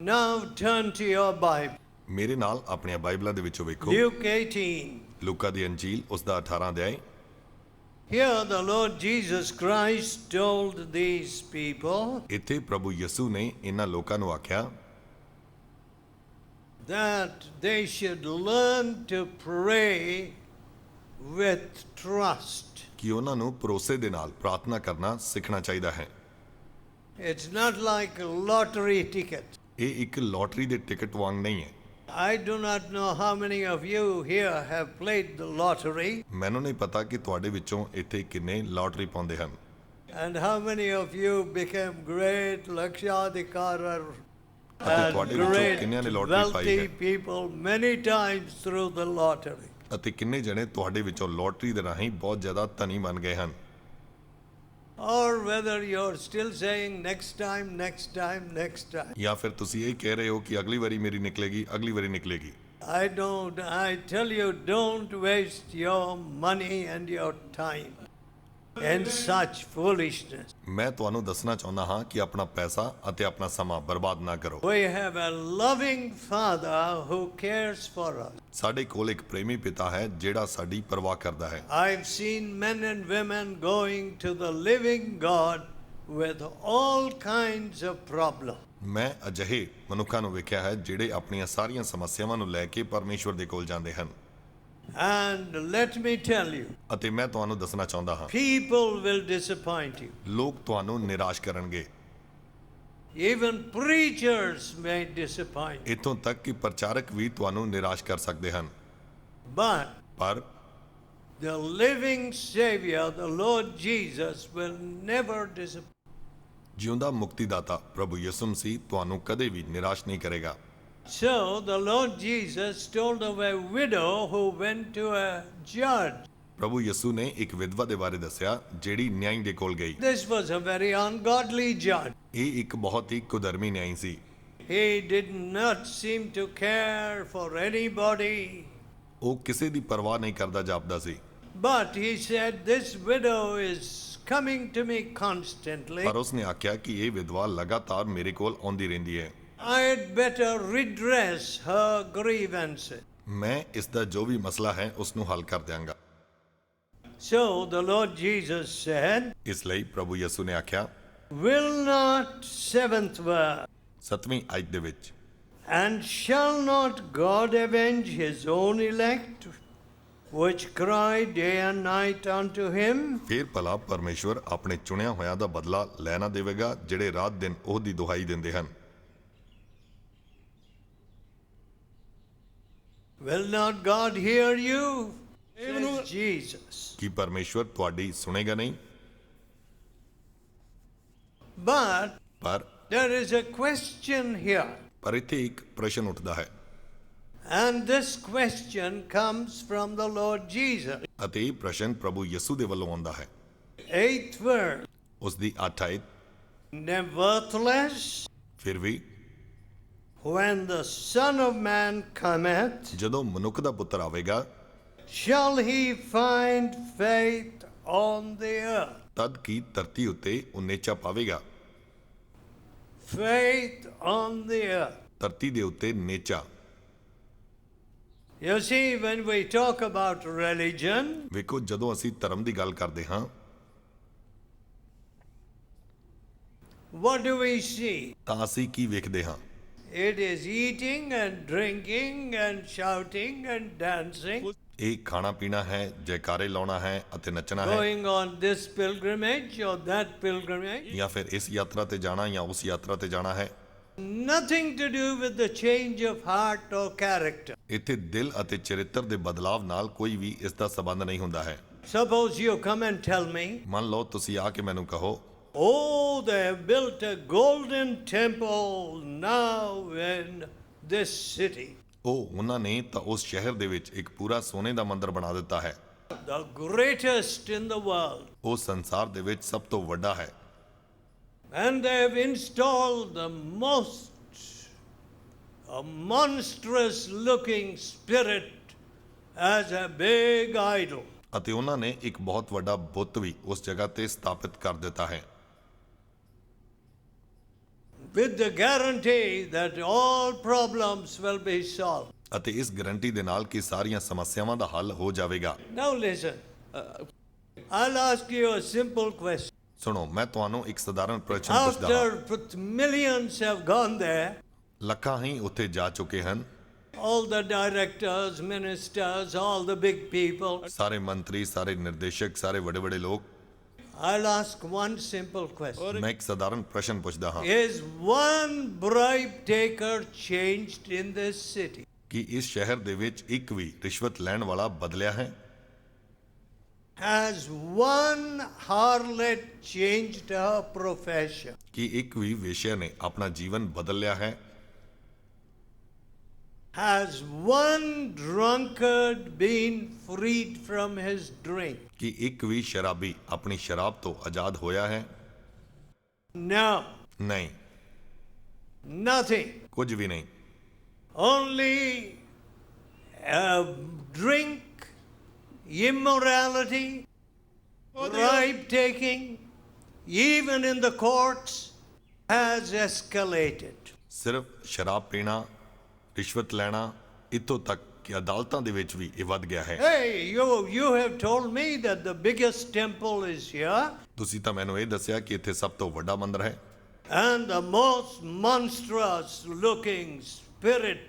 Now turn to your Bible. ਮੇਰੇ ਨਾਲ ਆਪਣੀਆਂ ਬਾਈਬਲਾਂ ਦੇ ਵਿੱਚੋਂ ਵੇਖੋ Luke 18. ਲੂਕਾ ਦੀ ਅੰਜੀਲ ਉਸ ਦਾ 18 ਅਧਿਆਇ। Here the Lord Jesus Christ told these people ਇੱਥੇ ਪ੍ਰਭੂ ਯਿਸੂ ਨੇ ਇਹਨਾਂ ਲੋਕਾਂ ਨੂੰ ਆਖਿਆ that they should learn to pray with trust. ਕਿ ਉਹਨਾਂ ਨੂੰ ਭਰੋਸੇ ਦੇ ਨਾਲ ਪ੍ਰਾਰਥਨਾ ਕਰਨਾ ਸਿੱਖਣਾ ਚਾਹੀਦਾ ਹੈ। It's not like a lottery ticket. ਇਹ ਇੱਕ ਲੋਟਰੀ ਦੇ ਟਿਕਟ ਵਾਂਗ ਨਹੀਂ ਹੈ। I do not know how many of you here have played the lottery ਮੈਨੂੰ ਨਹੀਂ ਪਤਾ ਕਿ ਤੁਹਾਡੇ ਵਿੱਚੋਂ ਇੱਥੇ ਕਿੰਨੇ ਲੋਟਰੀ ਪਾਉਂਦੇ ਹਨ and how many of you became great Lakshadikarar ਅਤੇ and ਤੁਹਾਡੇ ਵਿੱਚੋਂ great ਕਿੰਨਿਆਂ ਨੇ ਲੋਟਰੀ ਪਾਈ wealthy ਹੈ people many times through the lottery. ਅਤੇ ਕਿੰਨੇ ਜਣੇ ਤੁਹਾਡੇ ਵਿੱਚੋਂ ਲੋਟਰੀ ਦੇ ਰਾਹੀਂ ਬਹੁਤ ਜ਼ਿਆਦਾ ਧਨੀ ਬਣ ਗਏ ਹਨ। Or whether you're still saying next time, next time, next time. ਜਾਂ ਫਿਰ ਤੁਸੀਂ ਇਹ ਕਹਿ ਰਹੇ ਹੋ ਕਿ ਅਗਲੀ ਵਾਰੀ ਮੇਰੀ ਨਿਕਲੇਗੀ, ਅਗਲੀ ਵਾਰੀ ਨਿਕਲੇਗੀ। I tell you, don't waste your money and your time in such foolishness. ਮੈਂ ਤੁਹਾਨੂੰ ਦੱਸਣਾ ਚਾਹੁੰਦਾ ਹਾਂ ਕਿ ਆਪਣਾ ਪੈਸਾ ਅਤੇ ਆਪਣਾ ਸਮਾਂ ਬਰਬਾਦ ਨਾ ਕਰੋ। We have a loving Father who cares for us. ਸਾਡੇ ਕੋਲ ਇੱਕ ਪ੍ਰੇਮੀ ਪਿਤਾ ਹੈ ਜਿਹੜਾ ਸਾਡੀ ਪਰਵਾਹ ਕਰਦਾ ਹੈ। I've seen men and women going to the living God with all kinds of problems. ਮੈਂ ਅਜਿਹੇ ਮਨੁੱਖਾਂ ਨੂੰ ਵੇਖਿਆ ਹੈ ਜਿਹੜੇ ਆਪਣੀਆਂ ਸਾਰੀਆਂ ਸਮੱਸਿਆਵਾਂ ਨੂੰ ਲੈ ਕੇ ਪਰਮੇਸ਼ਵਰ ਦੇ ਕੋਲ ਜਾਂਦੇ ਹਨ। And let me tell you, ਅਤੇ ਮੈਂ ਤੁਹਾਨੂੰ ਦੱਸਣਾ ਚਾਹੁੰਦਾ ਹਾਂ people will disappoint you. ਲੋਕ ਤੁਹਾਨੂੰ ਨਿਰਾਸ਼ ਕਰਨਗੇ। Even preachers may disappoint you. ਇੱਥੋਂ ਤੱਕ ਕਿ ਪ੍ਰਚਾਰਕ ਵੀ ਤੁਹਾਨੂੰ ਨਿਰਾਸ਼ ਕਰ ਸਕਦੇ ਹਨ। But ਪਰ the living Savior, the Lord Jesus, will never disappoint. ਜਿਉਂਦਾ ਮੁਕਤੀਦਾਤਾ ਪ੍ਰਭੂ ਯਿਸੂ ਮਸੀਹ ਤੁਹਾਨੂੰ ਕਦੇ ਵੀ ਨਿਰਾਸ਼ ਨਹੀਂ ਕਰੇਗਾ। So the Lord Jesus told of a widow who went to a judge. ਪ੍ਰਭੂ ਯਿਸੂ ਨੇ ਇੱਕ ਵਿਧਵਾ ਦੇ ਬਾਰੇ ਦੱਸਿਆ ਜਿਹੜੀ ਨਿਆਂ ਦੇ ਕੋਲ ਗਈ। This was a very ungodly judge. ਇਹ ਇੱਕ ਬਹੁਤ ਹੀ ਕੁਧਰਮੀ ਨਿਆਂ ਸੀ। He did not seem to care for anybody. ਉਹ ਕਿਸੇ ਦੀ ਪਰਵਾਹ ਨਹੀਂ ਕਰਦਾ ਜਾਪਦਾ ਸੀ। But he said, this widow is coming to me constantly. ਪਰ ਉਸਨੇ ਆਖਿਆ ਕਿ ਇਹ ਵਿਧਵਾ ਲਗਾਤਾਰ ਮੇਰੇ ਕੋਲ ਆਉਂਦੀ ਰਹਿੰਦੀ ਹੈ। I had better redress her grievances. ਮੈਂ ਇਸ ਦਾ ਜੋ ਵੀ ਮਸਲਾ ਹੈ ਉਸ ਨੂੰ ਹੱਲ ਕਰ ਦਿਆਂਗਾ। So the Lord Jesus said, ਇਸ ਲਈ ਪ੍ਰਭੂ ਯਿਸੂ ਨੇ ਆਖਿਆ will not, 7th verse, 7ਵੀਂ ਆਇਤ ਦੇ ਵਿੱਚ and shall not God avenge his own elect, which cry day and night unto him? ਫਿਰ ਭਲਾ ਪਰਮੇਸ਼ਵਰ ਆਪਣੇ ਚੁਣਿਆ ਹੋਇਆਂ ਦਾ ਬਦਲਾ ਲੈ ਨਾ ਦੇਵੇਗਾ ਜਿਹੜੇ ਰਾਤ ਦਿਨ ਉਹਦੀ ਦੁਹਾਈ ਦਿੰਦੇ ਹਨ। Will not God hear you? Says Jesus. ਕੀ ਪਰਮੇਸ਼ਵਰ ਤੁਹਾਡੀ ਸੁਣੇਗਾ ਨਹੀਂ? But ਪਰ there is a question here. ਪਰ ਇੱਥੇ ਇੱਕ ਪ੍ਰਸ਼ਨ ਉੱਠਦਾ ਹੈ And this question comes from the Lord Jesus. ਅਤੇ ਇਹ ਪ੍ਰਸ਼ਨ ਪ੍ਰਭੂ ਯਿਸੂ ਦੇ ਵੱਲੋਂ ਆਉਂਦਾ ਹੈ। 8th verse. ਉਸ ਦੀ 8 ਆਇਤ Nevertheless, ਫਿਰ ਵੀ when the Son of Man cometh, ਜਦੋਂ ਮਨੁੱਖ ਦਾ ਪੁੱਤਰ ਆਵੇਗਾ shall he find faith on the earth? ਤਦ ਕੀ ਧਰਤੀ ਉੱਤੇ ਉਨੇਚਾ ਪਾਵੇਗਾ। Faith on the earth. ਧਰਤੀ ਦੇ ਉੱਤੇ ਨੇਚਾ। You see, when we talk about religion, ਵੇਖੋ ਜਦੋਂ ਅਸੀਂ ਧਰਮ ਦੀ ਗੱਲ ਕਰਦੇ ਹਾਂ what do we see? ਤਾਂ ਅਸੀਂ ਕੀ ਵੇਖਦੇ ਹਾਂ? It is eating and drinking and shouting and dancing, ਇਹ ਖਾਣਾ ਪੀਣਾ ਹੈ, ਜੈਕਾਰੇ ਲਾਉਣਾ ਹੈ ਅਤੇ ਨੱਚਣਾ ਹੈ, going on this pilgrimage or that pilgrimage. ਜਾਂ ਫਿਰ ਇਸ ਯਾਤਰਾ ਤੇ ਜਾਣਾ ਜਾਂ ਉਸ ਯਾਤਰਾ ਤੇ ਜਾਣਾ ਹੈ। Nothing to do with the change of heart or character. ਇੱਥੇ ਦਿਲ ਅਤੇ ਚਰਿੱਤਰ ਦੇ ਬਦਲਾਵ ਨਾਲ ਕੋਈ ਵੀ ਇਸ ਦਾ ਸੰਬੰਧ ਨਹੀਂ ਹੁੰਦਾ ਹੈ। Suppose you come and tell me, ਮੰਨ ਲਓ ਤੁਸੀਂ ਆ ਕੇ ਮੈਨੂੰ ਕਹੋ oh, they have built a golden temple now in this city. ਉਹਨਾਂ ਨੇ ਤਾਂ ਉਸ ਸ਼ਹਿਰ ਦੇ ਵਿੱਚ ਇੱਕ ਪੂਰਾ ਸੋਨੇ ਦਾ ਮੰਦਿਰ ਬਣਾ ਦਿੱਤਾ ਹੈ। The greatest in the world. ਉਹ ਸੰਸਾਰ ਦੇ ਵਿੱਚ ਸਭ ਤੋਂ ਵੱਡਾ ਹੈ। And they have installed the most monstrous looking spirit as a big idol. ਅਤੇ ਉਹਨਾਂ ਨੇ ਇੱਕ ਬਹੁਤ ਵੱਡਾ ਬੁੱਤ ਵੀ ਉਸ ਜਗ੍ਹਾ ਤੇ ਸਥਾਪਿਤ ਕਰ ਦਿੱਤਾ ਹੈ। with the guarantee that all problems will be solved. ਅਤੇ ਇਸ ਗਾਰੰਟੀ ਦੇ ਨਾਲ ਕਿ ਸਾਰੀਆਂ ਸਮੱਸਿਆਵਾਂ ਦਾ ਹੱਲ ਹੋ ਜਾਵੇਗਾ। Now listen. I'll ask you a simple question. ਸੁਣੋ, ਮੈਂ ਤੁਹਾਨੂੰ ਇੱਕ ਸਧਾਰਨ ਪ੍ਰਸ਼ਨ ਪੁੱਛਦਾ ਹਾਂ। After millions have gone there, ਲੱਖਾਂ ਹੀ ਉੱਥੇ ਜਾ ਚੁੱਕੇ ਹਨ। all the directors, ministers, all the big people. ਸਾਰੇ ਮੰਤਰੀ, ਸਾਰੇ ਨਿਰਦੇਸ਼ਕ, ਸਾਰੇ ਵੱਡੇ ਵੱਡੇ ਲੋਕ। I'll ask one simple question. ਮੈਂ ਇੱਕ ਸਧਾਰਨ ਪ੍ਰਸ਼ਨ ਪੁੱਛਦਾ ਹਾਂ Is one bribe taker changed in this city? ਕਿ ਇਸ ਸ਼ਹਿਰ ਦੇ ਵਿੱਚ ਇੱਕ ਵੀ ਰਿਸ਼ਵਤ ਲੈਣ ਵਾਲਾ ਬਦਲਿਆ ਹੈ? Has one harlot changed her profession? ਕਿ ਇੱਕ ਵੀ ਵੇਸ਼ਿਆ ਨੇ ਆਪਣਾ ਜੀਵਨ ਬਦਲ ਲਿਆ ਹੈ? Has one drunkard been freed from his drink? ਕਿ ਇੱਕ ਵੀ ਸ਼ਰਾਬੀ ਆਪਣੀ ਸ਼ਰਾਬ ਤੋਂ ਆਜ਼ਾਦ ਹੋਇਆ ਹੈ? No, ਨਹੀਂ, nothing. ਕੁਝ ਵੀ ਨਹੀਂ। Only drink, immorality, bribe taking, even in the courts, has escalated. ਸਿਰਫ ਸ਼ਰਾਬ ਪੀਣਾ, ਰਿਸ਼ਵਤ ਲੈਣਾ, ਇੱਥੋਂ ਤੱਕ ਕਿ ਅਦਾਲਤਾਂ ਦੇ ਵਿੱਚ ਵੀ ਇਹ ਵੱਧ ਗਿਆ ਹੈ। Hey, you have told me that the biggest temple is here ਤੁਸੀਂ ਤਾਂ ਮੈਨੂੰ ਇਹ ਦੱਸਿਆ ਕਿ ਇੱਥੇ ਸਭ ਤੋਂ ਵੱਡਾ ਮੰਦਿਰ ਹੈ and the most monstrous looking spirit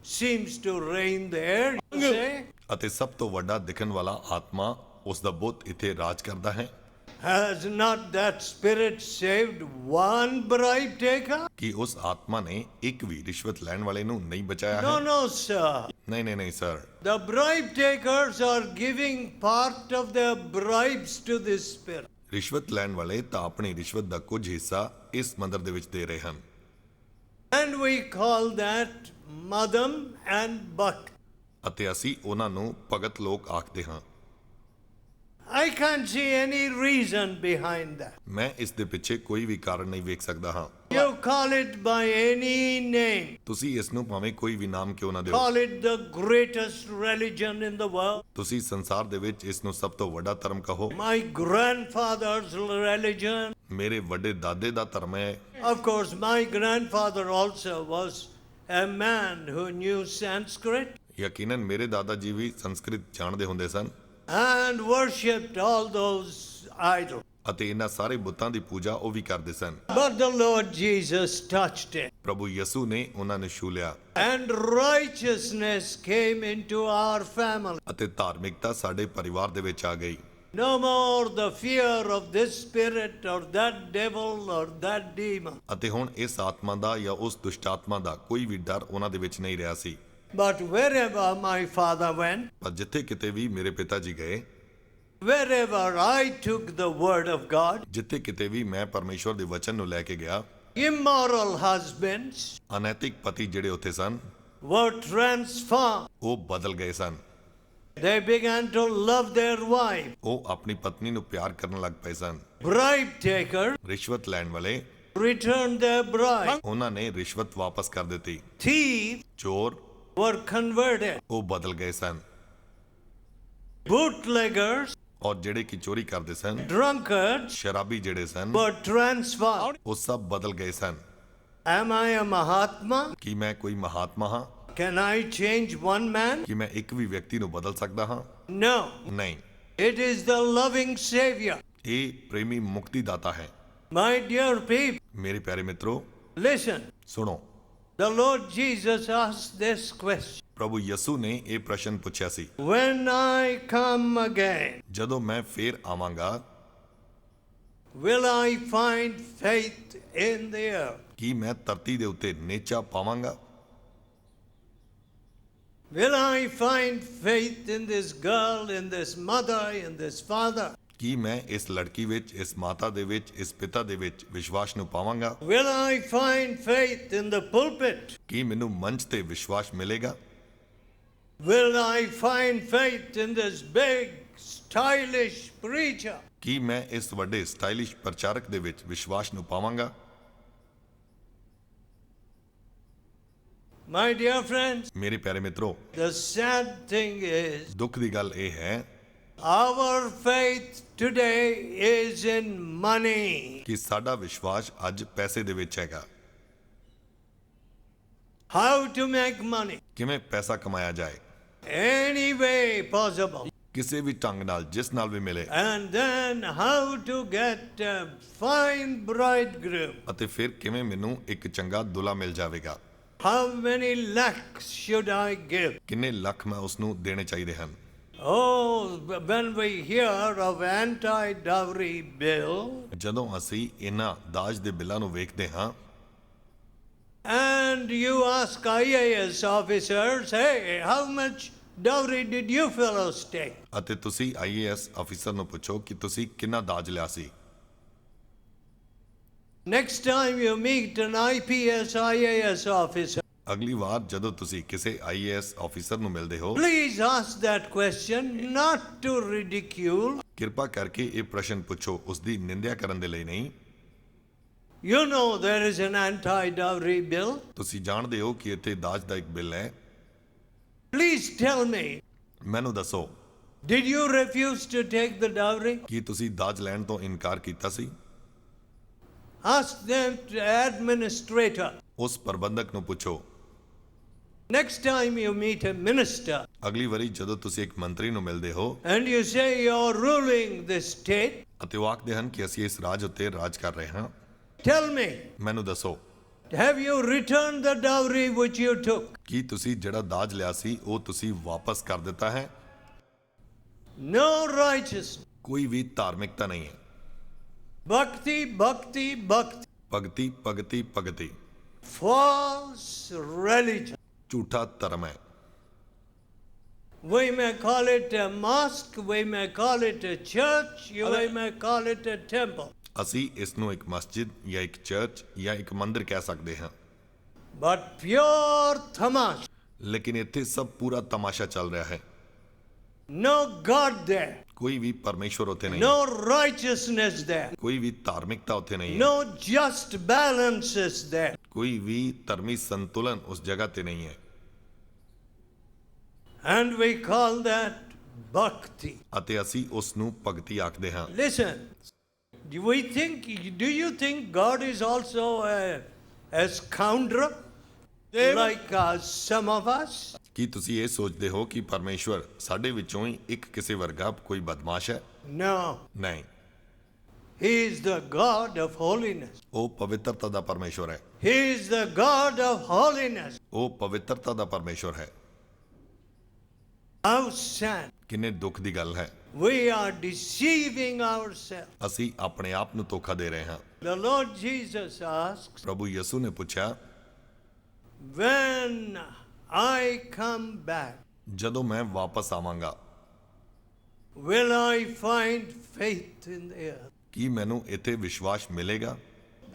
seems to reign there. You say? ਅਤੇ ਸਭ ਤੋਂ ਵੱਡਾ ਦਿਖਣ ਵਾਲਾ ਆਤਮਾ, ਉਸ ਦਾ ਬੁੱਤ ਇੱਥੇ ਰਾਜ ਕਰਦਾ ਹੈ। Has not that spirit saved one bribe taker? ਕਿ ਉਸ ਆਤਮਾ ਨੇ ਇੱਕ ਵੀ ਰਿਸ਼ਵਤ ਲੈਣ ਵਾਲੇ ਨੂੰ ਨਹੀਂ ਬਚਾਇਆ No, ਹੈ? no, sir. ਨਹੀਂ ਨਹੀਂ ਨਹੀਂ sir, The bribe takers are giving part of their bribes to this spirit. ਰਿਸ਼ਵਤ ਲੈਣ ਵਾਲੇ ਤਾਂ ਆਪਣੀ ਰਿਸ਼ਵਤ ਦਾ ਕੁਝ ਹਿੱਸਾ ਇਸ ਮੰਦਿਰ ਦੇ ਵਿੱਚ ਦੇ ਰਹੇ ਹਨ। And we call that madam and buck. ਅਤੇ ਅਸੀਂ ਉਹਨਾਂ ਨੂੰ ਭਗਤ ਲੋਕ ਆਖਦੇ ਹਾਂ। I can't see any reason behind that. ਮੈਂ ਇਸ ਦੇ ਪਿੱਛੇ ਕੋਈ ਵੀ ਕਾਰਨ ਨਹੀਂ ਵੇਖ ਸਕਦਾ ਹਾਂ। You call it by any name. ਤੁਸੀਂ ਇਸ ਨੂੰ ਭਾਵੇਂ ਕੋਈ ਵੀ ਨਾਮ ਕਿਉਂ ਨਾ ਦਿਓ, Call it the greatest religion in the world. ਤੁਸੀਂ ਸੰਸਾਰ ਦੇ ਵਿੱਚ ਇਸ ਨੂੰ ਸਭ ਤੋਂ ਵੱਡਾ ਧਰਮ ਕਹੋ। My grandfather's religion. ਮੇਰੇ ਵੱਡੇ ਦਾਦੇ ਦਾ ਧਰਮ ਹੈ। Of course, my grandfather also was a man who knew Sanskrit ਯਕੀਨਨ ਮੇਰੇ ਦਾਦਾ ਜੀ ਵੀ ਸੰਸਕ੍ਰਿਤ ਜਾਣਦੇ ਹੁੰਦੇ ਸਨ and worshipped all those idols. ਅਤੇ ਇਹਨਾਂ ਸਾਰੇ ਬੁੱਤਾਂ ਦੀ ਪੂਜਾ ਉਹ ਵੀ ਕਰਦੇ ਸਨ। But the Lord Jesus touched it. ਪ੍ਰਭੂ ਯਿਸੂ ਨੇ ਉਹਨਾਂ ਨੂੰ ਛੂ ਲਿਆ And righteousness came into our family. ਅਤੇ ਧਾਰਮਿਕਤਾ ਸਾਡੇ ਪਰਿਵਾਰ ਦੇ ਵਿੱਚ ਆ ਗਈ। No more the fear of this spirit or that devil or that demon. ਅਤੇ ਹੁਣ ਇਸ ਆਤਮਾ ਦਾ ਜਾਂ ਉਸ ਦੁਸ਼ਟ ਆਤਮਾ ਦਾ ਕੋਈ ਵੀ ਡਰ ਉਹਨਾਂ ਦੇ ਵਿੱਚ ਨਹੀਂ ਰਿਹਾ ਸੀ। But wherever my father went, ਪਰ ਜਿੱਥੇ ਕਿਤੇ ਵੀ ਮੇਰੇ ਪਿਤਾ ਜੀ ਗਏ, wherever I took the word of God, ਜਿੱਥੇ ਕਿਤੇ ਵੀ ਮੈਂ ਪਰਮੇਸ਼ਵਰ ਦੇ ਵਚਨ ਨੂੰ ਲੈ ਕੇ ਗਿਆ, immoral husbands ਅਨੈਤਿਕ ਪਤੀ ਜਿਹੜੇ ਉੱਥੇ ਸਨ were transformed. ਉਹ ਬਦਲ ਗਏ ਸਨ। They began to love their wife. ਉਹ ਆਪਣੀ ਪਤਨੀ ਨੂੰ ਪਿਆਰ ਕਰਨ ਲੱਗ ਪਏ ਸਨ। Bribe takers ਰਿਸ਼ਵਤ ਲੈਣ ਵਾਲੇ returned their bride. ਉਹਨਾਂ ਨੇ ਰਿਸ਼ਵਤ ਵਾਪਸ ਕਰ ਦਿੱਤੀ। Thieves ਚੋਰ were converted. ਉਹ ਬਦਲ ਗਏ ਸਨ। Bootleggers, ਔਰ ਜਿਹੜੇ ਕਿ ਚੋਰੀ ਕਰਦੇ ਸਨ, drunkards ਸ਼ਰਾਬੀ ਜਿਹੜੇ ਸਨ, were transformed. ਉਹ ਸਭ ਬਦਲ ਗਏ ਸਨ। Am I a Mahatma? ਕੀ ਮੈਂ ਕੋਈ ਮਹਾਤਮਾ ਹਾਂ? Can I change one man? ਕੀ ਮੈਂ ਇੱਕ ਵੀ ਵਿਅਕਤੀ ਨੂੰ ਬਦਲ ਸਕਦਾ ਹਾਂ? No. ਨਹੀਂ, It is the loving Savior. ਇਹ ਪ੍ਰੇਮੀ ਮੁਕਤੀ ਦਾਤਾ ਹੈ। My dear people, ਮੇਰੇ ਪਿਆਰੇ ਮਿੱਤਰੋ, listen. ਸੁਣੋ, The Lord Jesus asked this question. ਪ੍ਰਭੂ ਯਿਸੂ ਨੇ ਇਹ ਪ੍ਰਸ਼ਨ ਪੁੱਛਿਆ ਸੀ, When I come again, ਜਦੋਂ ਮੈਂ ਫੇਰ ਆਵਾਂਗਾ, will I find faith in the earth? ਕੀ ਮੈਂ ਧਰਤੀ ਦੇ ਉੱਤੇ ਨੇਚਾ ਪਾਵਾਂਗਾ? Will I find faith in this girl, in this mother, in this father? ਕੀ ਮੈਂ ਇਸ ਲੜਕੀ ਵਿੱਚ, ਇਸ ਮਾਤਾ ਦੇ ਵਿੱਚ, ਇਸ ਪਿਤਾ ਦੇ ਵਿੱਚ ਵਿਸ਼ਵਾਸ ਨੂੰ ਪਾਵਾਂਗਾ? Will I find faith in the pulpit? ਕੀ ਮੈਨੂੰ ਮੰਚ ਤੇ ਵਿਸ਼ਵਾਸ ਮਿਲੇਗਾ? Will I find faith in this big, stylish preacher? ਕੀ ਮੈਂ ਇਸ ਵੱਡੇ ਸਟਾਈਲਿਸ਼ ਪ੍ਰਚਾਰਕ ਦੇ ਵਿੱਚ ਵਿਸ਼ਵਾਸ ਨੂੰ ਪਾਵਾਂਗਾ? My dear friends, ਮੇਰੇ ਪਿਆਰੇ ਮਿੱਤਰੋ, the sad thing is, ਦੁੱਖ ਦੀ ਗੱਲ ਇਹ ਹੈ our faith today is in money. ਕਿ ਸਾਡਾ ਵਿਸ਼ਵਾਸ ਅੱਜ ਪੈਸੇ ਦੇ ਵਿੱਚ ਹੈਗਾ। how to make money, ਕਿਵੇਂ ਪੈਸਾ ਕਮਾਇਆ ਜਾਏ, any way possible. ਕਿਸੇ ਵੀ ਢੰਗ ਨਾਲ ਜਿਸ ਨਾਲ ਵੀ ਮਿਲੇ, And then how to get a fine bridegroom. ਅਤੇ ਫਿਰ ਕਿਵੇਂ ਮੈਨੂੰ ਇੱਕ ਚੰਗਾ ਦੁल्हा ਮਿਲ ਜਾਵੇਗਾ, How many lakhs should I give? ਕਿੰਨੇ ਲੱਖ ਮੈਂ ਉਸ ਨੂੰ ਦੇਣੇ ਚਾਹੀਦੇ ਹਨ। Oh, when we hear of anti-dowry bill, ਜਦੋਂ ਅਸੀਂ ਇਹਨਾਂ ਦਾਜ ਦੇ ਬਿੱਲਾਂ ਨੂੰ ਵੇਖਦੇ ਹਾਂ and you ask IAS officers, hey, how much dowry did you fellows take? ਅਤੇ ਤੁਸੀਂ IAS ਅਫੀਸਰ ਨੂੰ ਪੁੱਛੋ ਕਿ ਤੁਸੀਂ ਕਿੰਨਾ ਦਾਜ ਲਿਆ ਸੀ, Next time you meet an IPS IAS officer, ਅਗਲੀ ਵਾਰ ਜਦੋਂ ਤੁਸੀਂ ਕਿਸੇ IAS ਅਫੀਸਰ ਨੂੰ ਮਿਲਦੇ ਹੋ, please ask that question not to ridicule. ਕਿਰਪਾ ਕਰਕੇ ਇਹ ਪ੍ਰਸ਼ਨ ਪੁੱਛੋ ਉਸ ਦੀ ਨਿੰਦਿਆ ਕਰਨ ਦੇ ਲਈ ਨਹੀਂ। You know there is an anti-dowry bill. ਤੁਸੀਂ ਜਾਣਦੇ ਹੋ ਕਿ ਇੱਥੇ ਦਾਜ ਦਾ ਇੱਕ ਬਿੱਲ ਹੈ। Please tell me, ਮੈਨੂੰ ਦੱਸੋ, did you refuse to take the dowry? ਕੀ ਤੁਸੀਂ ਦਾਜ ਲੈਣ ਤੋਂ ਇਨਕਾਰ ਕੀਤਾ ਸੀ? Ask them to administrator. ਉਸ ਪ੍ਰਬੰਧਕ ਨੂੰ ਪੁੱਛੋ। Next time you meet a minister ਅਗਲੀ ਵਾਰੀ ਜਦੋਂ ਤੁਸੀਂ ਇੱਕ ਮੰਤਰੀ ਨੂੰ ਮਿਲਦੇ ਹੋ and you say you're ruling the state, ਅਤੇ ਉਹ ਆਖਦੇ ਹਨ ਕਿ ਅਸੀਂ ਇਸ ਰਾਜ ਉੱਤੇ ਰਾਜ ਕਰ ਰਹੇ ਹਾਂ, tell me, ਮੈਨੂੰ ਦੱਸੋ, have you returned the dowry which you took? ਕੀ ਤੁਸੀਂ ਜਿਹੜਾ ਦਾਜ ਲਿਆ ਸੀ ਉਹ ਤੁਸੀਂ ਵਾਪਸ ਕਰ ਦਿੱਤਾ ਹੈ? No righteousness. ਕੋਈ ਵੀ ਧਾਰਮਿਕਤਾ ਨਹੀਂ ਹੈ। Bhakti, bhakti, bhakti. ਭਗਤੀ ਭਗਤੀ ਭਗਤੀ False religion. ਝੂਠਾ ਧਰਮ ਹੈ। We may call it a mosque, we may call it a church, we may call it a temple. ਅਸੀਂ ਇਸ ਨੂੰ ਇੱਕ ਮਸਜਿਦ ਜਾਂ ਇੱਕ ਚਰਚ ਜਾਂ ਇੱਕ ਮੰਦਿਰ ਕਹਿ ਸਕਦੇ ਹਾਂ, But pure tamash. ਲੇਕਿਨ ਇੱਥੇ ਸਭ ਪੂਰਾ ਤਮਾਸ਼ਾ ਚੱਲ ਰਿਹਾ ਹੈ। No God there. ਕੋਈ ਵੀ ਪਰਮੇਸ਼ਵਰ ਉੱਥੇ ਨਹੀਂ, No righteousness there. ਕੋਈ ਵੀ ਧਾਰਮਿਕਤਾ ਉੱਥੇ ਨਹੀਂ ਹੈ, No just balances there. ਕੋਈ ਵੀ ਧਰਮੀ ਸੰਤੁਲਨ ਉਸ ਜਗ੍ਹਾ ਤੇ ਨਹੀਂ ਹੈ, And we call that bhakti. ਅਤੇ ਅਸੀਂ ਉਸ ਨੂੰ ਭਗਤੀ ਆਖਦੇ ਹਾਂ। Listen, do you think God is also a scoundrel like some of us? ਕੀ ਤੁਸੀਂ ਇਹ ਸੋਚਦੇ ਹੋ ਕਿ ਪਰਮੇਸ਼ਵਰ ਸਾਡੇ ਵਿੱਚੋਂ ਹੀ ਇੱਕ ਕਿਸੇ ਵਰਗਾ ਕੋਈ ਬਦਮਾਸ਼ ਹੈ? No. ਨਹੀਂ, He is the God of holiness. ਉਹ ਪਵਿੱਤਰਤਾ ਦਾ ਪਰਮੇਸ਼ਵਰ ਹੈ। He is the God of holiness. ਉਹ ਪਵਿੱਤਰਤਾ ਦਾ ਪਰਮੇਸ਼ਵਰ ਹੈ। How sad. ਕਿੰਨੇ ਦੁੱਖ ਦੀ ਗੱਲ ਹੈ, We are deceiving ourselves. ਅਸੀਂ ਆਪਣੇ ਆਪ ਨੂੰ ਧੋਖਾ ਦੇ ਰਹੇ ਹਾਂ। The Lord Jesus asks, ਪ੍ਰਭੂ ਯਿਸੂ ਨੇ ਪੁੱਛਿਆ, when I come back, ਜਦੋਂ ਮੈਂ ਵਾਪਸ ਆਵਾਂਗਾ will I find faith in the earth? ਕੀ ਮੈਨੂੰ ਇੱਥੇ ਵਿਸ਼ਵਾਸ ਮਿਲੇਗਾ?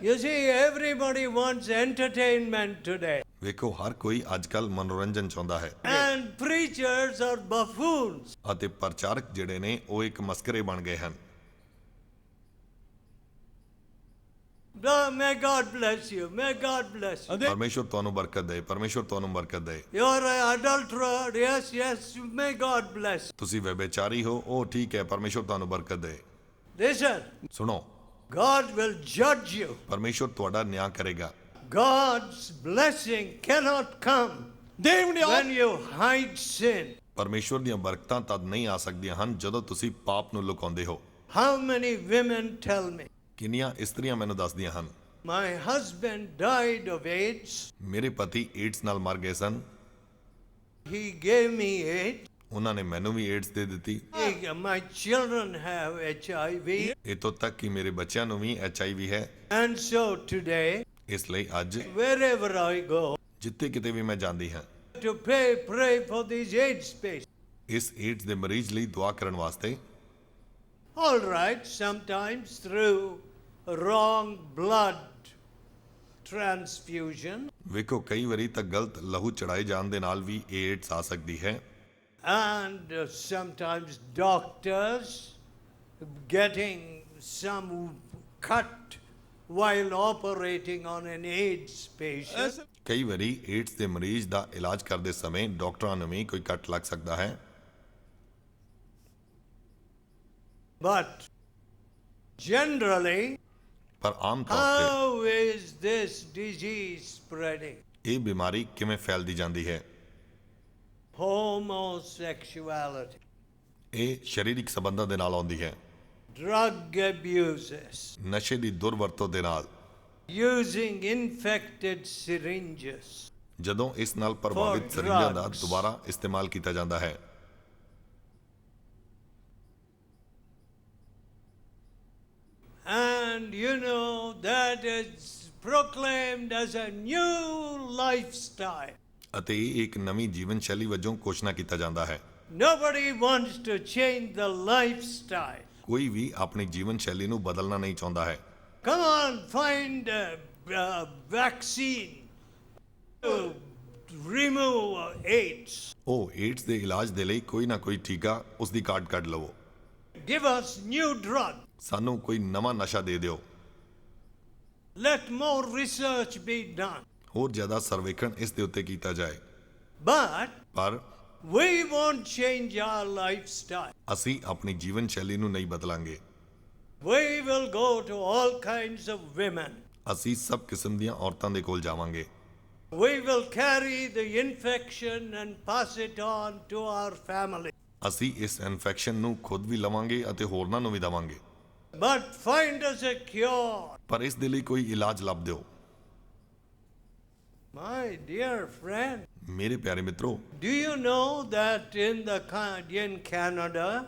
You see, everybody wants entertainment today. ਵੇਖੋ, ਹਰ ਕੋਈ ਅੱਜ ਕੱਲ ਮਨੋਰੰਜਨ ਚਾਹੁੰਦਾ ਹੈ And preachers are buffoons. ਅਤੇ ਪ੍ਰਚਾਰਕ ਜਿਹੜੇ ਨੇ ਉਹ ਇੱਕ ਮਸਕਰੇ ਬਣ ਗਏ ਹਨ। May God bless you. May God bless you. ਪਰਮੇਸ਼ਵਰ ਤੁਹਾਨੂੰ ਬਰਕਤ ਦੇ, ਪਰਮੇਸ਼ਵਰ ਤੁਹਾਨੂੰ ਬਰਕਤ ਦੇ। You're an adulterer. Yes, yes. May God bless. ਤੁਸੀਂ ਵਿਭਾਚਾਰੀ ਹੋ, ਉਹ ਠੀਕ ਹੈ, ਪਰਮੇਸ਼ਵਰ ਤੁਹਾਨੂੰ ਬਰਕਤ ਦੇ। Listen, ਸੁਣੋ, God will judge you. ਪਰਮੇਸ਼ਵਰ ਤੁਹਾਡਾ ਨਿਆਂ ਕਰੇਗਾ। God's blessing cannot come when you hide sin. ਪਰਮੇਸ਼ਵਰ ਦੀਆਂ ਬਰਕਤਾਂ ਤਦ ਨਹੀਂ ਆ ਸਕਦੀਆਂ ਹਨ ਜਦੋਂ ਤੁਸੀਂ ਪਾਪ ਨੂੰ ਲੁਕਾਉਂਦੇ ਹੋ। How many women tell me, ਕਿੰਨੀਆਂ ਇਸਤਰੀਆਂ ਮੈਨੂੰ ਦੱਸਦੀਆਂ ਹਨ, my husband died of AIDS. ਮੇਰੇ ਪਤੀ ਏਡਸ ਨਾਲ ਮਰ ਗਏ ਸਨ, He gave me AIDS. ਉਹਨਾਂ ਨੇ ਮੈਨੂੰ ਵੀ ਏਡਸ ਦੇ ਦਿੱਤੀ। My children have HIV. ਇੱਥੋਂ ਤੱਕ ਕਿ ਮੇਰੇ ਬੱਚਿਆਂ ਨੂੰ ਵੀ HIV ਹੈ। And so today, ਇਸ ਲਈ ਅੱਜ wherever I go, ਜਿੱਥੇ ਕਿਤੇ ਵੀ ਮੈਂ ਜਾਂਦੀ ਹਾਂ, to pray for these AIDS patients. ਇਸ ਏਡਸ ਦੇ ਮਰੀਜ਼ ਲਈ ਦੁਆ ਕਰਨ ਵਾਸਤੇ। All right, sometimes through wrong blood transfusion, ਵੇਖੋ, ਕਈ ਵਾਰੀ ਤਾਂ ਗਲਤ ਲਹੂ ਚੜਾਏ ਜਾਣ ਦੇ ਨਾਲ ਵੀ ਏਡਸ ਆ ਸਕਦੀ ਹੈ। and sometimes doctors getting some cut while operating on an AIDS patient. ਕਈ ਵਾਰੀ ਏਡਸ ਦੇ ਮਰੀਜ਼ ਦਾ ਇਲਾਜ ਕਰਦੇ ਸਮੇਂ ਡਾਕਟਰਾਂ ਨੂੰ ਵੀ ਕੋਈ ਕੱਟ ਲੱਗ ਸਕਦਾ ਹੈ। But generally, ਪਰ ਆਮ ਤੌਰ how is this disease spreading? ਤੇ ਇਹ ਬਿਮਾਰੀ ਕਿਵੇਂ ਫੈਲਦੀ ਜਾਂਦੀ ਹੈ? Homosexuality, ਇਹ ਸਰੀਰਕ ਸੰਬੰਧਾਂ ਦੇ ਨਾਲ ਆਉਂਦੀ ਹੈ, drug abuses, ਨਸ਼ੇ ਦੀ ਦੁਰਵਰਤੋਂ ਦੇ ਨਾਲ, using infected syringes, ਜਦੋਂ ਇਸ ਨਾਲ ਪ੍ਰਭਾਵਿਤ ਸਰੀਰਾਂ ਦਾ drugs. ਦੁਬਾਰਾ ਇਸਤੇਮਾਲ ਕੀਤਾ ਜਾਂਦਾ ਹੈ। and you know that is proclaimed as a new lifestyle. ਅਤੇ ਇਹ ਇੱਕ ਨਵੀਂ ਜੀਵਨ ਸ਼ੈਲੀ ਵਜੋਂ ਘੋਸ਼ਣਾ ਕੀਤਾ ਜਾਂਦਾ ਹੈ। Nobody wants to change the lifestyle. ਕੋਈ ਵੀ ਆਪਣੀ ਜੀਵਨ ਸ਼ੈਲੀ ਨੂੰ ਬਦਲਣਾ ਨਹੀਂ ਚਾਹੁੰਦਾ ਹੈ। Come on, find a vaccine to remove AIDS. ਉਹ ਏਡਸ ਦੇ ਇਲਾਜ ਦੇ ਲਈ ਕੋਈ ਨਾ ਕੋਈ ਟੀਕਾ ਉਸ ਦੀ ਕਾਢ ਕੱਢ ਲਵੋ। Give us new drug. ਸਾਨੂੰ ਕੋਈ ਨਵਾਂ ਨਸ਼ਾ ਦੇ ਦਿਓ। Let more research be done. ਹੋਰ ਜ਼ਿਆਦਾ ਸਰਵੇਖਣ ਇਸ ਦੇ ਉੱਤੇ ਕੀਤਾ ਜਾਏ। But ਪਰ we won't change our lifestyle. ਅਸੀਂ ਆਪਣੀ ਜੀਵਨ ਸ਼ੈਲੀ ਨੂੰ ਨਹੀਂ ਬਦਲਾਂਗੇ। We will go to all kinds of women. ਅਸੀਂ ਸਭ ਕਿਸਮ ਦੀਆਂ ਔਰਤਾਂ ਦੇ ਕੋਲ ਜਾਵਾਂਗੇ। We will carry the infection and pass it on to our family. ਅਸੀਂ ਇਸ ਇਨਫੈਕਸ਼ਨ ਨੂੰ ਖੁਦ ਵੀ ਲਵਾਂਗੇ ਅਤੇ ਹੋਰਨਾਂ ਨੂੰ ਵੀ ਦੇਵਾਂਗੇ। But find us a cure. ਪਰ ਇਸ ਦੇ ਲਈ ਕੋਈ ਇਲਾਜ ਲੱਭ ਦਿਓ। My dear friend, ਮੇਰੇ ਪਿਆਰੇ ਮਿੱਤਰੋ, do you know that in Canada,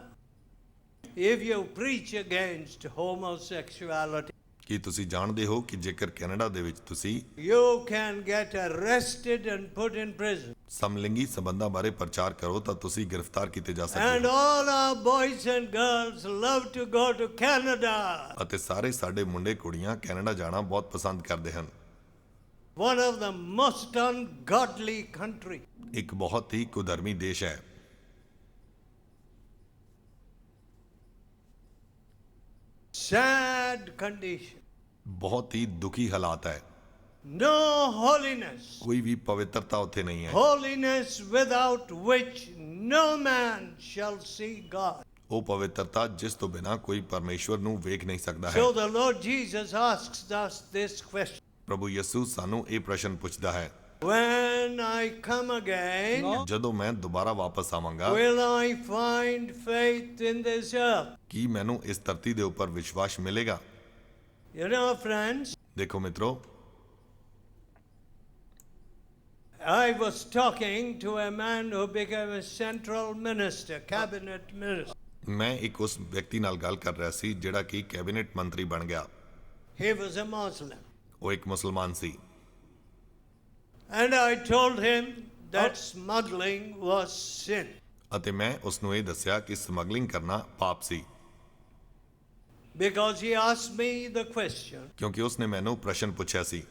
if you preach against homosexuality, ਕੀ ਤੁਸੀਂ ਜਾਣਦੇ ਹੋ ਕਿ ਜੇਕਰ ਕੈਨੇਡਾ ਦੇ ਵਿੱਚ ਤੁਸੀਂ you can get arrested and put in prison? ਸਮਲਿੰਗੀ ਸੰਬੰਧਾਂ ਬਾਰੇ ਪ੍ਰਚਾਰ ਕਰੋ ਤਾਂ ਤੁਸੀਂ ਗ੍ਰਿਫਤਾਰ ਕੀਤੇ ਜਾ ਸਕਦੇ And ਹੋ। all our boys and girls love to go to Canada. ਅਤੇ ਸਾਰੇ ਸਾਡੇ ਮੁੰਡੇ ਕੁੜੀਆਂ ਕੈਨੇਡਾ ਜਾਣਾ ਬਹੁਤ ਪਸੰਦ ਕਰਦੇ ਹਨ। One of the most ungodly country. ਇੱਕ ਬਹੁਤ ਹੀ ਕੁਧਰਮੀ ਦੇਸ਼ ਹੈ। Sad condition. ਬਹੁਤ ਹੀ ਦੁਖੀ ਹਾਲਾਤ ਹੈ। No holiness. ਕੋਈ ਵੀ ਪਵਿੱਤਰਤਾ ਉੱਥੇ ਨਹੀਂ ਹੈ। Holiness without which no man shall see God. ਉਹ ਪਵਿੱਤਰਤਾ ਜਿਸ ਤੋਂ ਬਿਨਾਂ ਕੋਈ ਪਰਮੇਸ਼ਵਰ ਨੂੰ ਵੇਖ ਨਹੀਂ ਸਕਦਾ ਹੈ। So the Lord Jesus asks us this question. ਪ੍ਰਭੂ ਯਿਸੂ ਸਾਨੂੰ ਇਹ ਪ੍ਰਸ਼ਨ ਪੁੱਛਦਾ ਹੈ, When I come again, ਜਦੋਂ ਮੈਂ ਦੁਬਾਰਾ ਵਾਪਸ ਆਵਾਂਗਾ will I find faith in this earth? ਕੀ ਮੈਨੂੰ ਇਸ ਧਰਤੀ ਦੇ ਉੱਪਰ ਵਿਸ਼ਵਾਸ ਮਿਲੇਗਾ? You know, friends, ਦੇਖੋ ਮਿੱਤਰੋ, I was talking to a man who became a central minister, cabinet minister. ਮੈਂ ਇੱਕ ਉਸ ਵਿਅਕਤੀ ਨਾਲ ਗੱਲ ਕਰ ਰਿਹਾ ਸੀ ਜਿਹੜਾ ਕਿ ਕੈਬਨਿਟ ਮੰਤਰੀ ਬਣ ਗਿਆ। He was a Muslim. ਉਹ ਇੱਕ ਮੁਸਲਮਾਨ ਸੀ। And I told him that smuggling was sin. ਅਤੇ ਮੈਂ ਉਸ ਨੂੰ ਇਹ ਦੱਸਿਆ ਕਿ ਸਮਗਲਿੰਗ ਕਰਨਾ ਪਾਪ ਸੀ। Because he asked me the question, ਕਿਉਂਕਿ ਉਸ ਨੇ ਮੈਨੂੰ ਪ੍ਰਸ਼ਨ ਪੁੱਛਿਆ ਸੀ,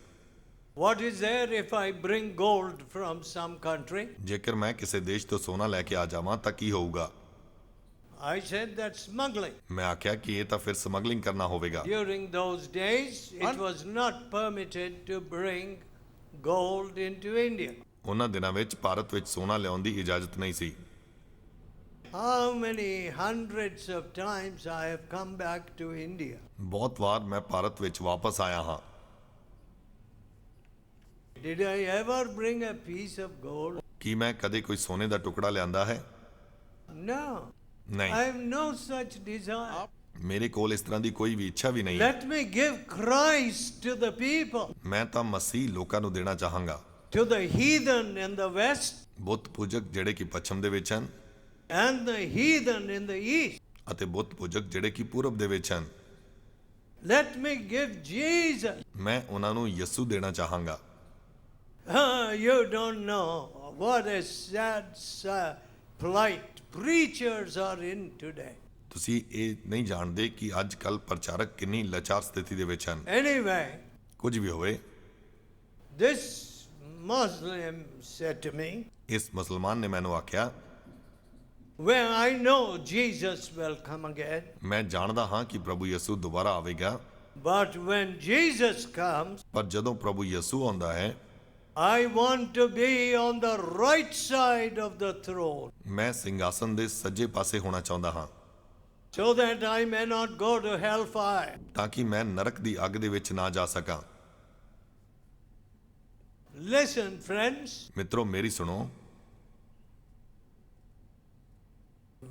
what is there if I bring gold from some country? ਜੇਕਰ ਮੈਂ ਕਿਸੇ ਦੇਸ਼ ਤੋਂ ਸੋਨਾ ਲੈ ਕੇ ਆ ਜਾਵਾਂ ਤਾਂ ਕੀ ਹੋਊਗਾ? I said that's smuggling. ਮੈਂ ਆਖਿਆ ਕਿ ਇਹ ਤਾਂ ਫਿਰ ਸਮਗਲਿੰਗ ਕਰਨਾ ਹੋਵੇਗਾ। During those days, it was not permitted to bring gold into India. ਉਹਨਾਂ ਦਿਨਾਂ ਵਿੱਚ ਭਾਰਤ ਵਿੱਚ ਸੋਨਾ ਲਿਆਉਣ ਦੀ ਇਜਾਜ਼ਤ ਨਹੀਂ ਸੀ। How many hundreds of times I have come back to India. ਬਹੁਤ ਵਾਰ ਮੈਂ ਭਾਰਤ ਵਿੱਚ ਵਾਪਸ ਆਇਆ ਹਾਂ। Did I ever bring a piece of gold? ਕੀ ਮੈਂ ਕਦੇ ਕੋਈ ਸੋਨੇ ਦਾ ਟੁਕੜਾ ਲਿਆਂਦਾ ਹੈ? No. I ਨਹੀਂ, have no such desire. ਮੇਰੇ ਕੋਲ ਇਸ ਤਰ੍ਹਾਂ ਦੀ ਕੋਈ ਵੀ ਇੱਛਾ ਵੀ ਨਹੀਂ ਹੈ। Let me give Christ to the people, ਮੈਂ ਤਾਂ ਮਸੀਹ ਲੋਕਾਂ ਨੂੰ ਦੇਣਾ ਚਾਹਾਂਗਾ। to the heathen in the west ਬੁੱਤ ਪੂਜਕ ਜਿਹੜੇ ਕਿ ਪੱਛਮ ਦੇ ਵਿੱਚ ਹਨ and the heathen in the east. ਅਤੇ ਬੁੱਤ ਪੂਜਕ ਜਿਹੜੇ ਕਿ ਪੂਰਬ ਦੇ ਵਿੱਚ ਹਨ। Let me give Jesus. ਮੈਂ ਉਹਨਾਂ ਨੂੰ ਯਿਸੂ ਦੇਣਾ ਚਾਹਾਂਗਾ। You don't know what a sad plight preachers are in today. ਤੁਸੀਂ ਇਹ ਨਹੀਂ ਜਾਣਦੇ ਕਿ ਅੱਜ ਕੱਲ ਪ੍ਰਚਾਰਕ ਕਿੰਨੀ ਲਾਚਾਰ ਸਥਿਤੀ ਦੇ ਵਿੱਚ ਹਨ। Anyway, ਕੁਝ ਵੀ ਹੋਵੇ, this Muslim said to me, ਇਸ ਮੁਸਲਮਾਨ ਨੇ ਮੈਨੂੰ ਆਖਿਆ, well, I know Jesus will come again, ਮੈਂ ਜਾਣਦਾ ਹਾਂ ਕਿ ਪ੍ਰਭੂ ਯਿਸੂ ਦੁਬਾਰਾ ਆਵੇਗਾ, but when Jesus comes, ਪਰ ਜਦੋਂ ਪ੍ਰਭੂ ਯਿਸੂ ਆਉਂਦਾ ਹੈ I want to be on the right side of the throne, ਮੈਂ ਸਿੰਘਾਸਨ ਦੇ ਸੱਜੇ ਪਾਸੇ ਹੋਣਾ ਚਾਹੁੰਦਾ ਹਾਂ, so that I may not go to hellfire. ਤਾਂ ਕਿ ਮੈਂ ਨਰਕ ਦੀ ਅੱਗ ਦੇ ਵਿੱਚ ਨਾ ਜਾ ਸਕਾਂ। Listen, friends, ਮਿੱਤਰੋ ਮੇਰੀ ਸੁਣੋ,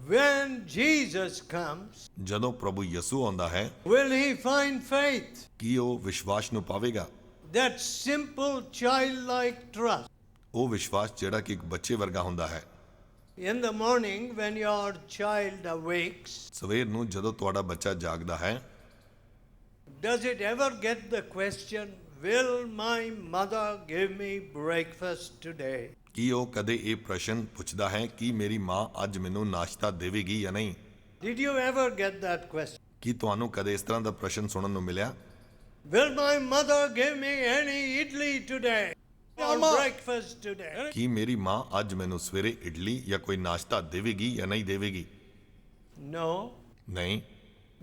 when Jesus comes, ਜਦੋਂ ਪ੍ਰਭੂ ਯਿਸੂ ਆਉਂਦਾ ਹੈ will he find faith? ਕੀ ਉਹ ਵਿਸ਼ਵਾਸ ਨੂੰ ਪਾਵੇਗਾ? That simple childlike trust. ਉਹ ਵਿਸ਼ਵਾਸ ਜਿਹੜਾ ਕਿ ਇੱਕ ਬੱਚੇ ਵਰਗਾ ਹੁੰਦਾ ਹੈ। In the morning, when your child awakes, ਸਵੇਰ ਨੂੰ ਜਦੋਂ ਤੁਹਾਡਾ ਬੱਚਾ ਜਾਗਦਾ ਹੈ, does it ever get the question, will my mother give me breakfast today? ਕੀ ਉਹ ਕਦੇ ਇਹ ਪ੍ਰਸ਼ਨ ਪੁੱਛਦਾ ਹੈ ਕਿ ਮੇਰੀ ਮਾਂ ਅੱਜ ਮੈਨੂੰ ਨਾਸ਼ਤਾ ਦੇਵੇਗੀ ਜਾਂ ਨਹੀਂ? Did you ever get that question? ਕੀ ਤੁਹਾਨੂੰ ਕਦੇ ਇਸ ਤਰ੍ਹਾਂ ਦਾ ਪ੍ਰਸ਼ਨ ਸੁਣਨ ਨੂੰ ਮਿਲਿਆ? Will my mother give me any idli today? Or breakfast today? ਕੀ ਮੇਰੀ ਮਾਂ ਅੱਜ ਮੈਨੂੰ ਸਵੇਰੇ ਇਡਲੀ ਜਾਂ ਕੋਈ ਨਾਸ਼ਤਾ ਦੇਵੇਗੀ ਜਾਂ ਨਹੀਂ ਦੇਵੇਗੀ? No. ਨਹੀਂ।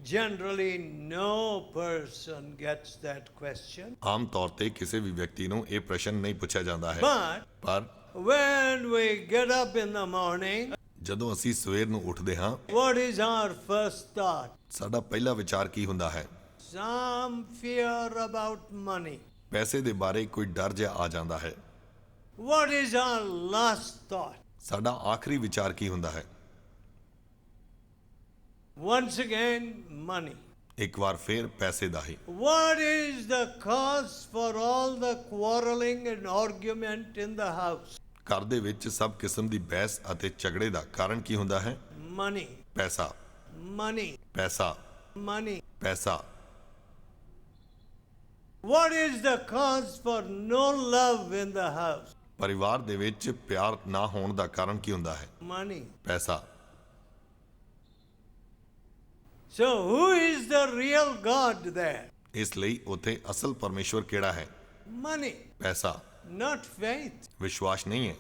Generally, no person gets that question. ਆਮ ਤੌਰ ਤੇ ਕਿਸੇ ਵੀ ਵਿਅਕਤੀ ਨੂੰ ਇਹ ਪ੍ਰਸ਼ਨ ਨਹੀਂ ਪੁੱਛਿਆ ਜਾਂਦਾ ਹੈ। But ਪਰ when we get up in the morning, ਜਦੋਂ ਅਸੀਂ ਸਵੇਰ ਨੂੰ ਉੱਠਦੇ ਹਾਂ, what is our first thought? ਸਾਡਾ ਪਹਿਲਾ ਵਿਚਾਰ ਕੀ ਹੁੰਦਾ ਹੈ? Some fear about money. ਪੈਸੇ ਦੇ ਬਾਰੇ ਕੋਈ ਡਰ ਜਿਹਾ ਆ ਜਾਂਦਾ ਹੈ। What is our last thought? ਸਾਡਾ ਆਖਰੀ ਵਿਚਾਰ ਕੀ ਹੁੰਦਾ ਹੈ? Once again, money. ਇੱਕ ਵਾਰ ਫੇਰ ਪੈਸੇ ਦਾ ਹੀ। What is the cause for all the quarreling and argument in the house? ਘਰ ਦੇ ਵਿੱਚ ਸਭ ਕਿਸਮ ਦੀ ਬਹਿਸ ਅਤੇ ਝਗੜੇ ਦਾ ਕਾਰਨ ਕੀ ਹੁੰਦਾ ਹੈ? Money. ਪੈਸਾ, Money. ਪੈਸਾ, Money. ਪੈਸਾ। What is the cause for no love in the house? ਪਰਿਵਾਰ ਦੇ ਵਿੱਚ ਪਿਆਰ ਨਾ ਹੋਣ ਦਾ ਕਾਰਨ ਕੀ ਹੁੰਦਾ ਹੈ? Money. ਪੈਸਾ। So who is the real God there? ਇਸ ਲਈ ਉੱਥੇ ਅਸਲ ਪਰਮੇਸ਼ਵਰ ਕਿਹੜਾ ਹੈ? Money, ਪੈਸਾ, not faith. ਵਿਸ਼ਵਾਸ ਨਹੀਂ ਹੈ।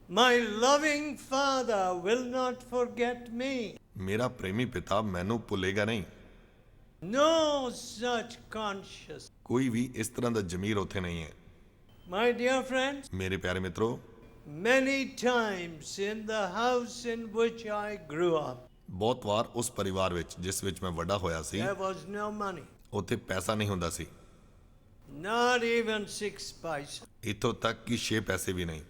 My loving Father will not forget me. ਮੇਰਾ ਪ੍ਰੇਮੀ ਪਿਤਾ ਮੈਨੂੰ ਭੁੱਲੇਗਾ ਨਹੀਂ। No such conscious. ਕੋਈ ਵੀ ਇਸ ਤਰ੍ਹਾਂ ਦਾ ਜ਼ਮੀਰ ਉੱਥੇ ਨਹੀਂ ਹੈ। My dear friends, ਮੇਰੇ ਪਿਆਰੇ ਮਿੱਤਰੋ, many times in the house in which I grew up, ਬਹੁਤ ਵਾਰ ਉਸ ਪਰਿਵਾਰ ਵਿੱਚ ਜਿਸ ਵਿੱਚ ਮੈਂ ਵੱਡਾ ਹੋਇਆ ਸੀ, there was no money, ਉੱਥੇ ਪੈਸਾ ਨਹੀਂ ਹੁੰਦਾ ਸੀ। not even 6 paisa. ਇੱਥੋਂ ਤੱਕ ਕਿ 6 ਪੈਸੇ ਵੀ ਨਹੀਂ।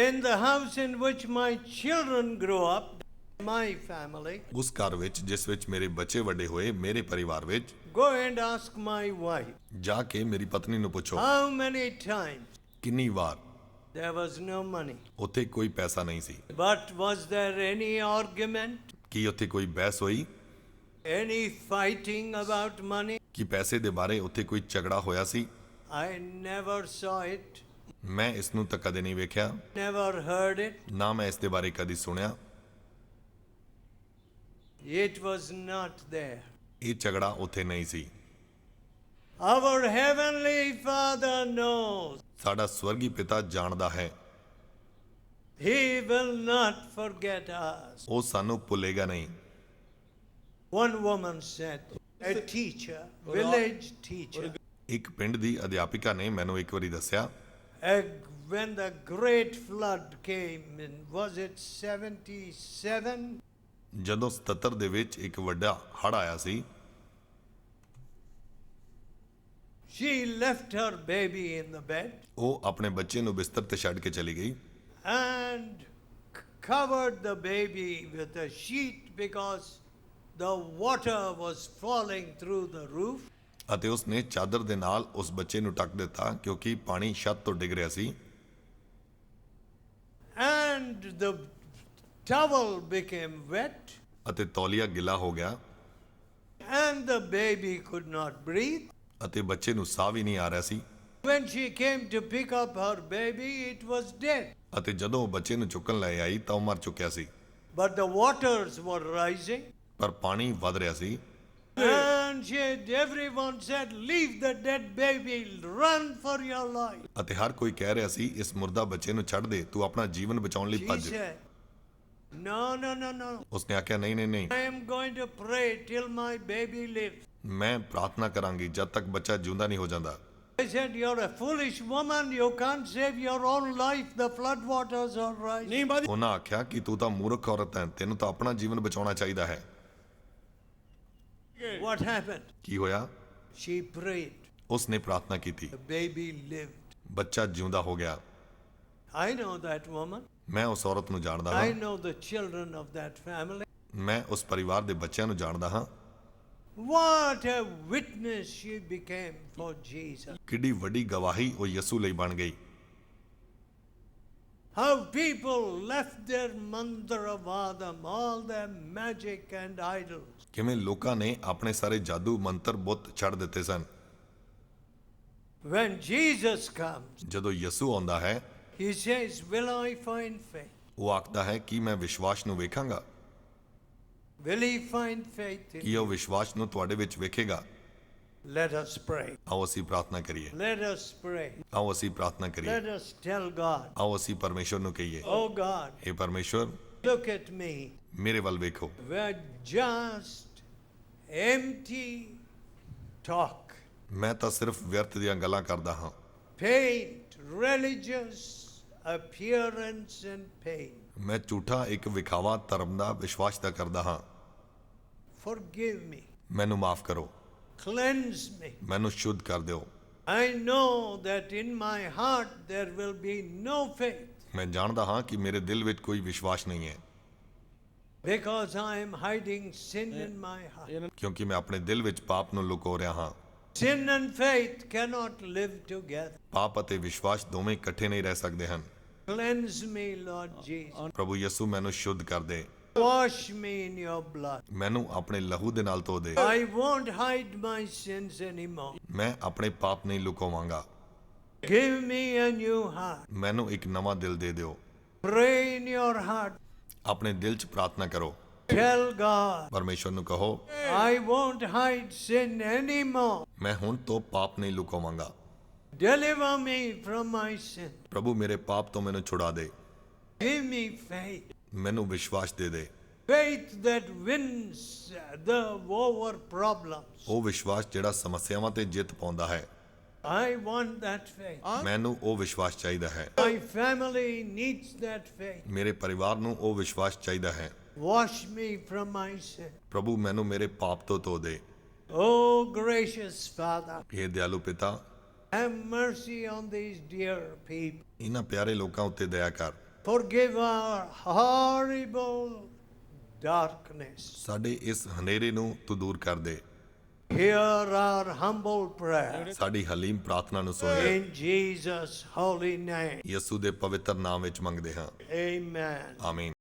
In the house in which my children grew up, my family, ਉਸ ਘਰ ਵਿੱਚ ਜਿਸ ਵਿੱਚ ਮੇਰੇ ਬੱਚੇ ਵੱਡੇ ਹੋਏ, ਮੇਰੇ ਪਰਿਵਾਰ ਵਿੱਚ, go and ask my wife, ਜਾ ਕੇ ਮੇਰੀ ਪਤਨੀ ਨੂੰ ਪੁੱਛੋ how many times ਕਿੰਨੀ ਵਾਰ there was no money. ਉੱਥੇ ਕੋਈ ਪੈਸਾ ਨਹੀਂ ਸੀ। But was there any argument, ਕੀ ਉੱਥੇ ਕੋਈ ਬਹਿਸ ਹੋਈ? any fighting about money? ਕੀ ਪੈਸੇ ਦੇ ਬਾਰੇ ਉੱਥੇ ਕੋਈ ਝਗੜਾ ਹੋਇਆ ਸੀ? I never saw it, ਮੈਂ ਇਸ ਨੂੰ ਤਾਂ ਕਦੇ ਨਹੀਂ ਵੇਖਿਆ, never heard it. ਨਾ ਮੈਂ ਇਸ ਦੇ ਬਾਰੇ ਕਦੀ ਸੁਣਿਆ। It was not there. ਇਹ ਝਗੜਾ ਉੱਥੇ ਨਹੀਂ ਸੀ। Our heavenly Father knows. ਸਾਡਾ ਸਵਰਗੀ ਪਿਤਾ ਜਾਣਦਾ ਹੈ। He will not forget us. ਉਹ ਸਾਨੂੰ ਭੁੱਲੇਗਾ ਨਹੀਂ। One woman said, a teacher, village teacher, ਇੱਕ ਪਿੰਡ ਦੀ ਅਧਿਆਪਿਕਾ ਨੇ ਮੈਨੂੰ ਇੱਕ ਵਾਰੀ ਦੱਸਿਆ, when the great flood came in, was it 77? ਜਦੋਂ 77 ਦੇ ਵਿੱਚ ਇੱਕ ਵੱਡਾ ਹੜ੍ਹ ਆਇਆ ਸੀ, She left her baby in the bed ਉਹ ਆਪਣੇ ਬੱਚੇ ਨੂੰ ਬਿਸਤਰ ਤੇ ਛੱਡ ਕੇ ਚਲੀ ਗਈ and covered the baby with a sheet because the water was falling through the roof. ਅਤੇ ਉਸ ਨੇ ਚਾਦਰ ਦੇ ਨਾਲ ਉਸ ਬੱਚੇ ਨੂੰ ਢੱਕ ਦਿੱਤਾ ਕਿਉਂਕਿ ਪਾਣੀ ਛੱਤ ਤੋਂ ਡਿੱਗ ਰਿਹਾ ਸੀ। And the towel became wet ਅਤੇ ਤੌਲੀਆ ਗਿੱਲਾ ਹੋ ਗਿਆ and the baby could not breathe. ਅਤੇ ਬੱਚੇ ਨੂੰ ਸਾਹ ਵੀ ਨਹੀਂ ਆ ਰਿਹਾ ਸੀ। When she came to pick up her baby, it was dead. ਅਤੇ ਜਦੋਂ ਉਹ ਬੱਚੇ ਨੂੰ ਚੁੱਕਣ ਲੈ ਆਈ ਤਾਂ ਉਹ ਮਰ ਚੁੱਕਿਆ ਸੀ। But the waters were rising. ਪਰ ਪਾਣੀ ਵਧ ਰਿਹਾ ਸੀ And everyone said, leave the dead baby, run for your life. ਅਤੇ ਹਰ ਕੋਈ ਕਹਿ ਰਿਹਾ ਸੀ ਇਸ ਮੁਰਦਾ ਬੱਚੇ ਨੂੰ ਛੱਡ ਦੇ, ਤੂੰ ਆਪਣਾ ਜੀਵਨ ਬਚਾਉਣ ਲਈ She ਭੱਜ। said, no, no, no, no. ਉਸਨੇ ਆਖਿਆ ਨਹੀਂ ਨਹੀਂ ਨਹੀਂ, I am going to pray till my baby lives. ਮੈਂ ਪ੍ਰਾਰਥਨਾ ਕਰਾਂਗੀ ਜਦ ਤੱਕ ਬੱਚਾ ਜਿਉਂਦਾ ਨਹੀਂ ਹੋ ਜਾਂਦਾ। I said, you're a foolish woman. You can't save your own life. The flood waters are rising. ਉਹਨਾਂ ਆਖਿਆ ਕਿ ਤੂੰ ਤਾਂ ਮੂਰਖ ਔਰਤ ਹੈ, ਤੈਨੂੰ ਤਾਂ ਆਪਣਾ ਜੀਵਨ ਬਚਾਉਣਾ ਚਾਹੀਦਾ ਹੈ। What happened? ਕੀ ਹੋਇਆ? She prayed. ਉਸ ਨੇ ਪ੍ਰਾਰਥਨਾ ਕੀਤੀ, The baby lived. ਬੱਚਾ ਜਿਉਂਦਾ ਹੋ ਗਿਆ। I know that woman. ਮੈਂ ਉਸ ਔਰਤ ਨੂੰ ਜਾਣਦਾ I ਹਾਂ, know the children of that family. ਮੈਂ ਉਸ ਪਰਿਵਾਰ ਦੇ ਬੱਚਿਆਂ ਨੂੰ ਜਾਣਦਾ ਹਾਂ। What a witness she became for Jesus. ਕਿੱਡੀ ਵੱਡੀ ਗਵਾਹੀ ਉਹ ਯਿਸੂ ਲਈ ਬਣ ਗਈ। How people left their Mandaravadam, all their magic and idols. ਕਿਵੇਂ ਲੋਕਾਂ ਨੇ ਆਪਣੇ ਸਾਰੇ ਜਾਦੂ ਮੰਤਰ ਬੁੱਤ ਛੱਡ ਦਿੱਤੇ ਸਨ। When Jesus comes, ਜਦੋਂ ਯਿਸੂ ਆਉਂਦਾ ਹੈ, he says, will I find faith? ਉਹ ਆਖਦਾ ਹੈ ਕਿ ਮੈਂ ਵਿਸ਼ਵਾਸ ਨੂੰ ਵੇਖਾਂਗਾ। Will he find faith in ਕੀ ਉਹ ਵਿਸ਼ਵਾਸ ਨੂੰ ਤੁਹਾਡੇ ਵਿੱਚ ਵੇਖੇਗਾ? Let us pray. ਆਓ ਅਸੀਂ ਪ੍ਰਾਰਥਨਾ ਕਰੀਏ। Let us pray. ਆਓ ਅਸੀਂ ਪ੍ਰਾਰਥਨਾ ਕਰੀਏ। Let us tell God, ਆਓ ਅਸੀਂ ਪਰਮੇਸ਼ਵਰ ਨੂੰ ਕਹੀਏ, oh God, ਇਹ ਪਰਮੇਸ਼ਵਰ look at me. ਮੇਰੇ ਵੱਲ ਵੇਖੋ। We're just empty talk, ਮੈਂ ਤਾਂ ਸਿਰਫ ਵਿਅਰਥ ਦੀਆਂ ਗੱਲਾਂ ਕਰਦਾ ਹਾਂ। paint, religious appearance and pain. ਮੈਂ ਝੂਠਾ ਇੱਕ ਵਿਖਾਵਾ ਧਰਮ ਦਾ ਵਿਸ਼ਵਾਸ ਦਾ ਕਰਦਾ ਹਾਂ। Forgive me. ਮੈਨੂੰ ਮਾਫ ਕਰੋ, Cleanse me. ਮੈਨੂੰ ਸ਼ੁੱਧ ਕਰ ਦਿਓ। I know that in my heart there will be no faith ਮੈਂ ਜਾਣਦਾ ਹਾਂ ਕਿ ਮੇਰੇ ਦਿਲ ਵਿੱਚ ਕੋਈ ਵਿਸ਼ਵਾਸ ਨਹੀਂ ਹੈ, because I am hiding sin in my heart. ਕਿਉਂਕਿ ਮੈਂ ਆਪਣੇ ਦਿਲ ਵਿੱਚ ਪਾਪ ਨੂੰ ਲੁਕੋ ਰਿਹਾ ਹਾਂ। Sin and faith cannot live together. ਪਾਪ ਅਤੇ ਵਿਸ਼ਵਾਸ ਦੋਵੇਂ ਇਕੱਠੇ ਨਹੀਂ ਰਹਿ ਸਕਦੇ ਹਨ। Cleanse me, Lord Jesus. ਪ੍ਰਭੂ ਯਿਸੂ ਮੈਨੂੰ ਸ਼ੁੱਧ ਕਰ ਦੇ, Wash me in your blood. ਮੈਨੂੰ ਆਪਣੇ ਲਹੂ ਦੇ ਨਾਲ ਧੋ ਦੇ। I won't hide my sins anymore. ਮੈਂ ਆਪਣੇ ਪਾਪ ਨਹੀਂ ਲੁਕਾਵਾਂਗਾ। Give me a new heart. ਮੈਨੂੰ ਇੱਕ ਨਵਾਂ ਦਿਲ ਦੇ ਦਿਓ। Pray in your heart. ਆਪਣੇ ਦਿਲ 'ਚ ਪ੍ਰਾਰਥਨਾ ਕਰੋ। Tell God, ਪਰਮੇਸ਼ਵਰ ਨੂੰ ਕਹੋ, I won't hide sin anymore. ਮੈਂ ਹੁਣ ਤੋਂ ਪਾਪ ਨਹੀਂ ਲੁਕਾਵਾਂਗਾ। Deliver me from my sin. ਪ੍ਰਭੂ ਮੇਰੇ ਪਾਪ ਤੋਂ ਮੈਨੂੰ ਛੁਡਾ ਦੇ। Give me faith. ਮੈਨੂੰ ਵਿਸ਼ਵਾਸ ਦੇ ਦੇ। Faith that wins the over problems. ਉਹ ਵਿਸ਼ਵਾਸ ਜਿਹੜਾ ਸਮੱਸਿਆਵਾਂ ਤੇ ਜਿੱਤ ਪਾਉਂਦਾ ਹੈ। I want that faith. ਮੈਨੂੰ ਉਹ ਵਿਸ਼ਵਾਸ ਚਾਹੀਦਾ ਹੈ। My family needs that faith. ਮੇਰੇ ਪਰਿਵਾਰ ਨੂੰ ਉਹ ਵਿਸ਼ਵਾਸ ਚਾਹੀਦਾ ਹੈ। Wash me from my sin. ਪ੍ਰਭੂ ਮੈਨੂੰ ਮੇਰੇ ਪਾਪ ਤੋਂ ਧੋ ਦੇ। Oh, gracious Father, ਇਹ ਦਿਆਲੂ ਪਿਤਾ, have mercy on these dear people. ਇਹਨਾਂ ਪਿਆਰੇ ਲੋਕਾਂ ਉੱਤੇ ਦਇਆ ਕਰ। Forgive our horrible darkness. ਸਾਡੇ ਇਸ ਹਨੇਰੇ ਨੂੰ ਤੂੰ ਦੂਰ ਕਰ ਦੇ। Hear our humble prayer. ਸਾਡੀ ਹਲੀਮ ਪ੍ਰਾਰਥਨਾ ਨੂੰ ਸੁਣ ਲੈ। In Jesus' holy name. ਯਿਸੂ ਦੇ ਪਵਿੱਤਰ ਨਾਮ ਵਿੱਚ ਮੰਗਦੇ ਹਾਂ, Amen. ਆਮੀਨ।